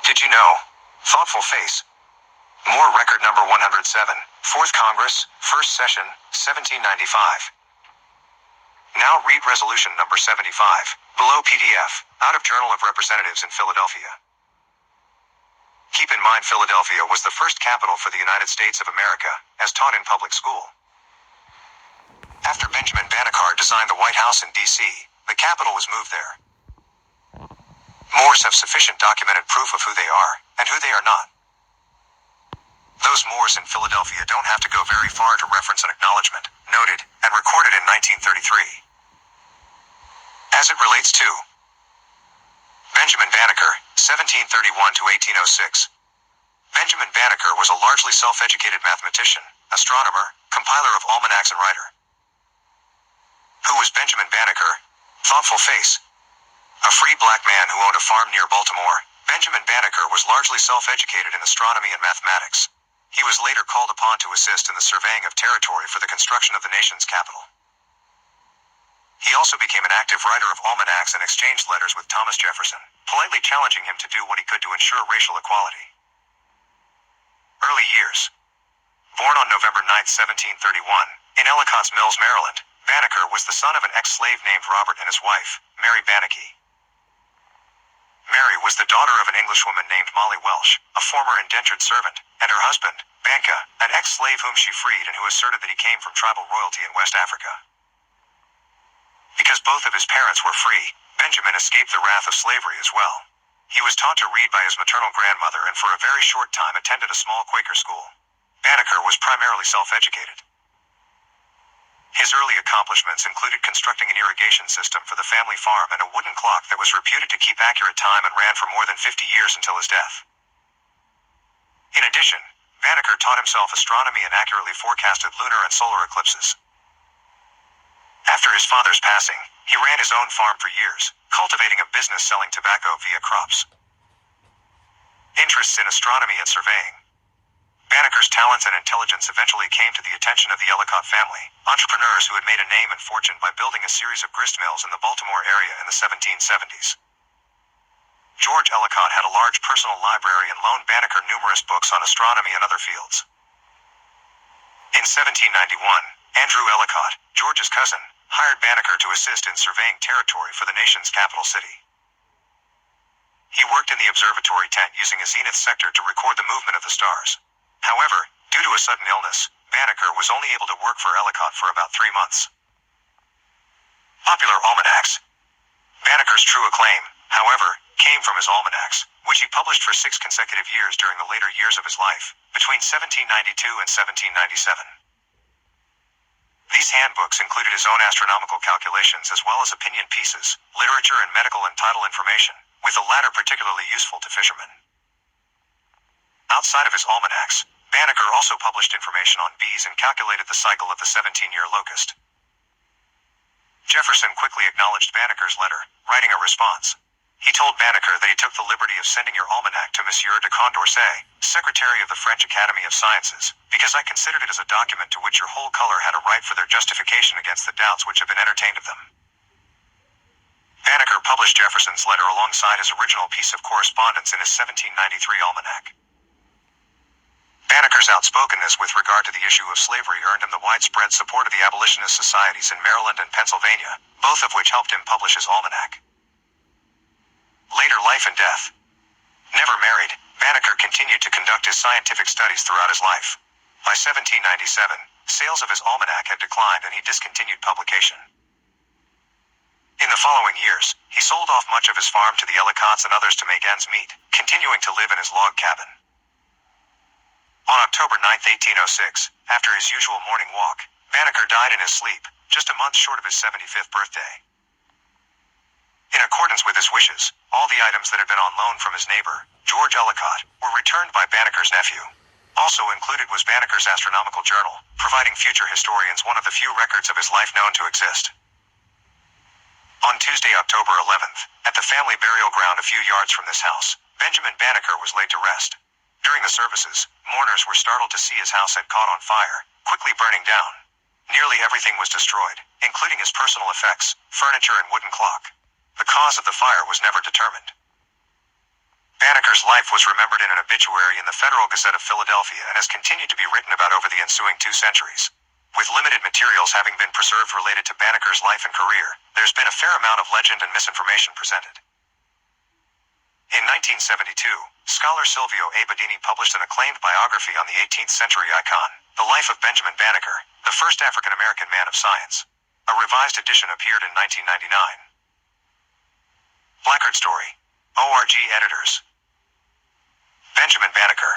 Did you know? Thoughtful face. Moor record number 107. 4th Congress, 1st session, 1795. Now read resolution number 75. Below PDF. Out of Journal of Representatives in Philadelphia. Keep in mind Philadelphia was the first capital for the United States of America, as taught in public school. After Benjamin Bannekar designed the White House in D.C., the capital was moved there. Moors have sufficient documented proof of who they are, and who they are not. Those Moors in Philadelphia don't have to go very far to reference an acknowledgement, noted, and recorded in 1933. As it relates to Benjamin Banneker, 1731 to 1806. Benjamin Banneker was a largely self-educated mathematician, astronomer, compiler of almanacs and writer. Who was Benjamin Banneker? Thoughtful face. A free black man who owned a farm near Baltimore, Benjamin Banneker was largely self-educated in astronomy and mathematics. He was later called upon to assist in the surveying of territory for the construction of the nation's capital. He also became an active writer of almanacs and exchanged letters with Thomas Jefferson, politely challenging him to do what he could to ensure racial equality. Early years. Born on November 9, 1731, in Ellicott's Mills, Maryland, Banneker was the son of an ex-slave named Robert and his wife, Mary Banneker. Mary was the daughter of an Englishwoman named Molly Welsh, a former indentured servant, and her husband, Banneker, an ex-slave whom she freed and who asserted that he came from tribal royalty in West Africa. Because both of his parents were free, Benjamin escaped the wrath of slavery as well. He was taught to read by his maternal grandmother and for a very short time attended a small Quaker school. Banneker was primarily self-educated. His early accomplishments included constructing an irrigation system for the family farm and a wooden clock that was reputed to keep accurate time and ran for more than 50 years until his death. In addition, Banneker taught himself astronomy and accurately forecasted lunar and solar eclipses. After his father's passing, he ran his own farm for years, cultivating a business selling tobacco via crops. Interests in astronomy and surveying. Banneker's talents and intelligence eventually came to the attention of the Ellicott family, entrepreneurs who had made a name and fortune by building a series of grist mills in the Baltimore area in the 1770s. George Ellicott had a large personal library and loaned Banneker numerous books on astronomy and other fields. In 1791, Andrew Ellicott, George's cousin, hired Banneker to assist in surveying territory for the nation's capital city. He worked in the observatory tent using a zenith sector to record the movement of the stars. However, due to a sudden illness, Banneker was only able to work for Ellicott for about 3 months. Popular almanacs. Banneker's true acclaim, however, came from his almanacs, which he published for 6 consecutive years during the later years of his life, between 1792 and 1797. These handbooks included his own astronomical calculations as well as opinion pieces, literature and medical and title information, with the latter particularly useful to fishermen. Outside of his almanacs, Banneker also published information on bees and calculated the cycle of the 17-year locust. Jefferson quickly acknowledged Banneker's letter, writing a response. He told Banneker that he took the liberty of sending your almanac to Monsieur de Condorcet, Secretary of the French Academy of Sciences, because I considered it as a document to which your whole color had a right for their justification against the doubts which have been entertained of them. Banneker published Jefferson's letter alongside his original piece of correspondence in his 1793 almanac. Banneker's outspokenness with regard to the issue of slavery earned him the widespread support of the abolitionist societies in Maryland and Pennsylvania, both of which helped him publish his almanac. Later life and death. Never married, Banneker continued to conduct his scientific studies throughout his life. By 1797, sales of his almanac had declined and he discontinued publication. In the following years, he sold off much of his farm to the Ellicotts and others to make ends meet, continuing to live in his log cabin. On October 9, 1806, after his usual morning walk, Banneker died in his sleep, just a month short of his 75th birthday. In accordance with his wishes, all the items that had been on loan from his neighbor, George Ellicott, were returned by Banneker's nephew. Also included was Banneker's astronomical journal, providing future historians one of the few records of his life known to exist. On Tuesday, October 11th, at the family burial ground a few yards from this house, Benjamin Banneker was laid to rest. During the services, mourners were startled to see his house had caught on fire, quickly burning down. Nearly everything was destroyed, including his personal effects, furniture and wooden clock. The cause of the fire was never determined. Banneker Banneker's life was remembered in an obituary in the Federal Gazette of Philadelphia and has continued to be written about over the ensuing 2 centuries. With limited materials having been preserved related to Banneker's life and career, there's been a fair amount of legend and misinformation presented. In 1972, scholar Silvio A. Badini published an acclaimed biography on the 18th century icon, The Life of Benjamin Bannekar, the first African-American man of science. A revised edition appeared in 1999. Placard Story. ORG Editors. Benjamin Bannekar.